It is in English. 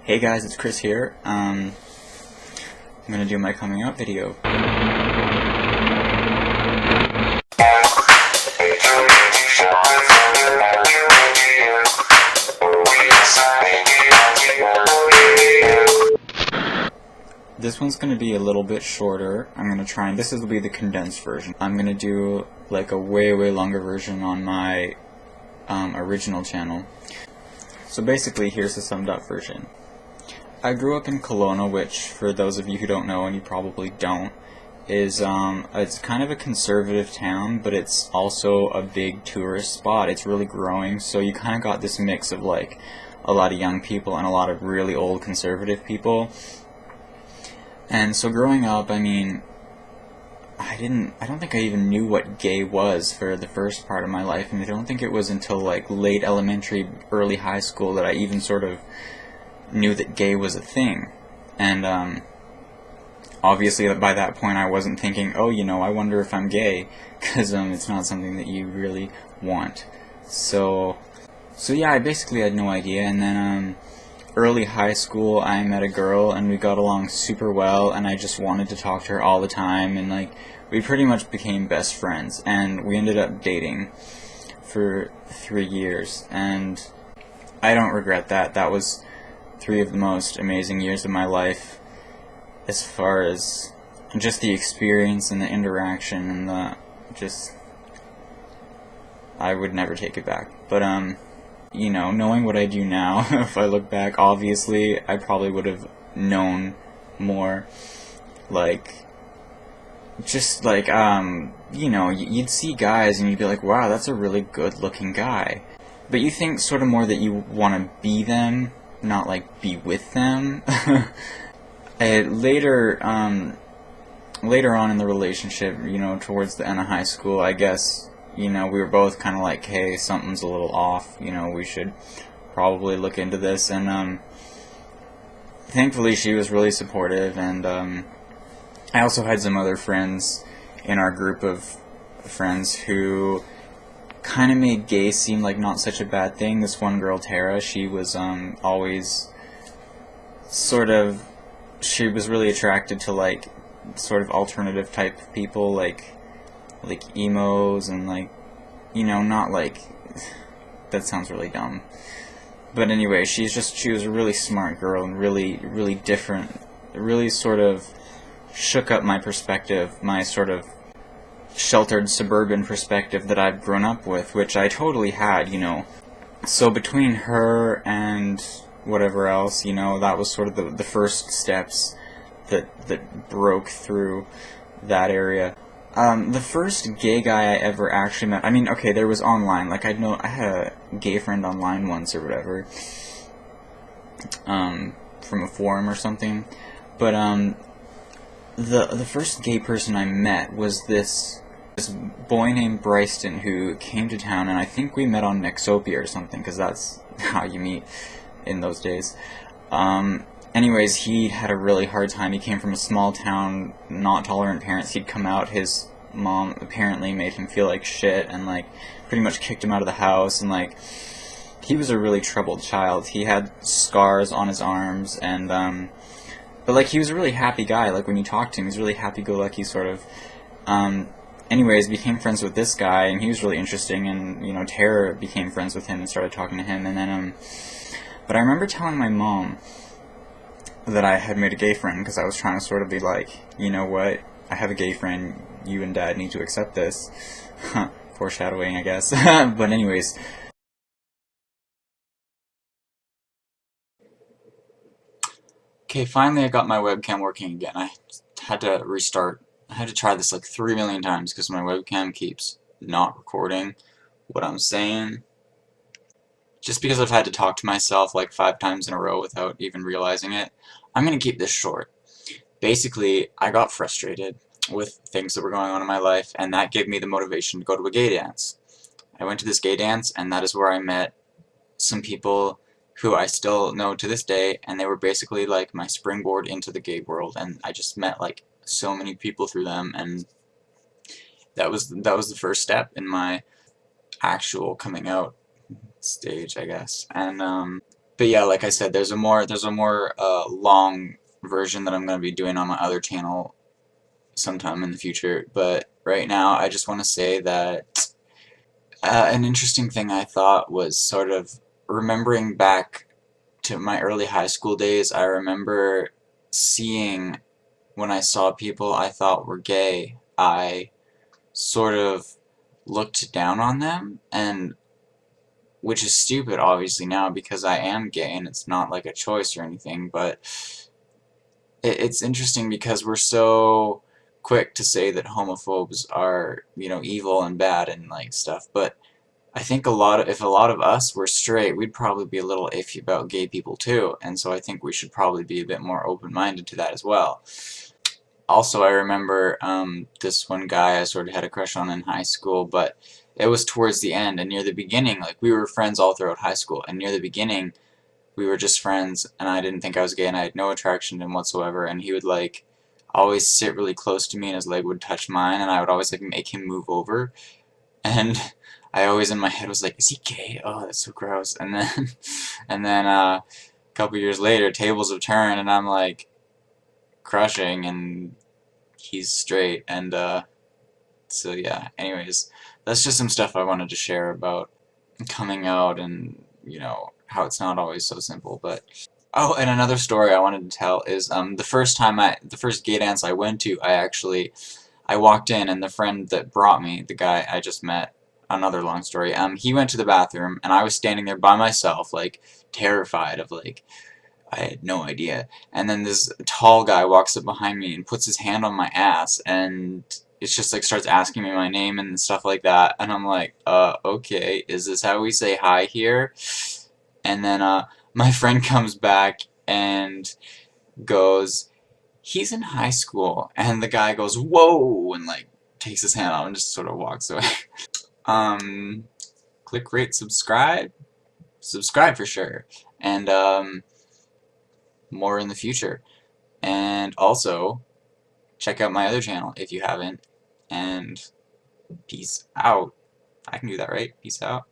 Hey guys, it's Chris here. I'm gonna do my coming out video. This one's gonna be a little bit shorter. I'm gonna try and this will be the condensed version. I'm gonna do like a way longer version on my original channel. So basically, here's the summed up version. I grew up in Kelowna, which, for those of you who don't know, and you probably don't, is it's kind of a conservative town, but it's also a big tourist spot. It's really growing, so you kind of got this mix of like a lot of young people and a lot of really old conservative people. And so growing up, I mean, I don't think I even knew what gay was for the first part of my life, and I don't think it was until like late elementary, early high school that I even sort of knew that gay was a thing. And obviously by that point I wasn't thinking, oh, you know, I wonder if I'm gay, because it's not something that you really want. So yeah, I basically had no idea. And then early high school, I met a girl and we got along super well, and I just wanted to talk to her all the time, and like we pretty much became best friends, and we ended up dating for 3 years, and I don't regret that. That was 3 of the most amazing years of my life, as far as just the experience and the interaction and the I would never take it back. But you know, knowing what I do now, if I look back, obviously I probably would have known more. Like, just like you know, you'd see guys and you'd be like, wow, that's a really good looking guy, but you think sort of more that you want to be them, not like be with them. Later on in the relationship, you know, towards the end of high school, I guess, you know, we were both kind of like, hey, something's a little off, you know, we should probably look into this. And thankfully she was really supportive, and I also had some other friends in our group of friends who kind of made gay seem like not such a bad thing. This one girl, Tara, she was always sort of, she was really attracted to like sort of alternative type people, like emos, and like, you know, not like, that sounds really dumb, but anyway, she was a really smart girl and really different. It really sort of shook up my perspective, my sort of sheltered suburban perspective that I've grown up with, which I totally had, you know. So between her and whatever else, you know, that was sort of the first steps that broke through that area. The first gay guy I ever actually met, I mean, okay, there was online, like I had a gay friend online once or whatever, from a forum or something, but the first gay person I met was this boy named Bryston, who came to town, and I think we met on Nexopia or something, because that's how you meet in those days. Anyways, he had a really hard time. He came from a small town, not tolerant parents. He'd come out, his mom apparently made him feel like shit, and like pretty much kicked him out of the house, and like he was a really troubled child. He had scars on his arms, and but like he was a really happy guy. Like when you talk to him, he's really happy-go-lucky sort of. Anyways, became friends with this guy, and he was really interesting, and you know, Tara became friends with him and started talking to him, and then but I remember telling my mom that I had made a gay friend, because I was trying to sort of be like, you know what, I have a gay friend, you and Dad need to accept this. Foreshadowing, I guess. But anyways. Okay, finally I got my webcam working again. I had to restart. I had to try this like 3 million times because my webcam keeps not recording what I'm saying. Just because I've had to talk to myself like 5 times in a row without even realizing it. I'm gonna keep this short. Basically, I got frustrated with things that were going on in my life, and that gave me the motivation to go to a gay dance. I went to this gay dance, and that is where I met some people who I still know to this day, and they were basically like my springboard into the gay world, and I just met like so many people through them, and that was the first step in my actual coming out stage, I guess. And But yeah, like I said, there's a more long version that I'm going to be doing on my other channel sometime in the future. But right now, I just want to say that an interesting thing I thought was sort of remembering back to my early high school days. I remember seeing, when I saw people I thought were gay, I sort of looked down on them, and which is stupid obviously now because I am gay and it's not like a choice or anything, but it's interesting because we're so quick to say that homophobes are, you know, evil and bad and like stuff, but I think if a lot of us were straight, we'd probably be a little iffy about gay people too, and so I think we should probably be a bit more open-minded to that as well. Also, I remember this one guy I sort of had a crush on in high school, but it was towards the end, and near the beginning, like, we were friends all throughout high school, and near the beginning, we were just friends, and I didn't think I was gay, and I had no attraction to him whatsoever, and he would, like, always sit really close to me, and his leg would touch mine, and I would always, like, make him move over, and I always in my head was like, is he gay? Oh, that's so gross. And then, a couple years later, tables have turned, and I'm, like, crushing, and he's straight, and so yeah, anyways, that's just some stuff I wanted to share about coming out and, you know, how it's not always so simple. But oh, and another story I wanted to tell is the first gay dance I went to, I walked in, and the friend that brought me, the guy I just met, another long story, he went to the bathroom, and I was standing there by myself, like, terrified of, like, I had no idea. And then this tall guy walks up behind me and puts his hand on my ass, and it's just like starts asking me my name and stuff like that. And I'm like, okay, is this how we say hi here? And then my friend comes back and goes, he's in high school. And the guy goes, whoa, and like takes his hand off and just sort of walks away. um, Click, rate, subscribe for sure. And more in the future. And also, check out my other channel if you haven't. And peace out. I can do that, right? Peace out.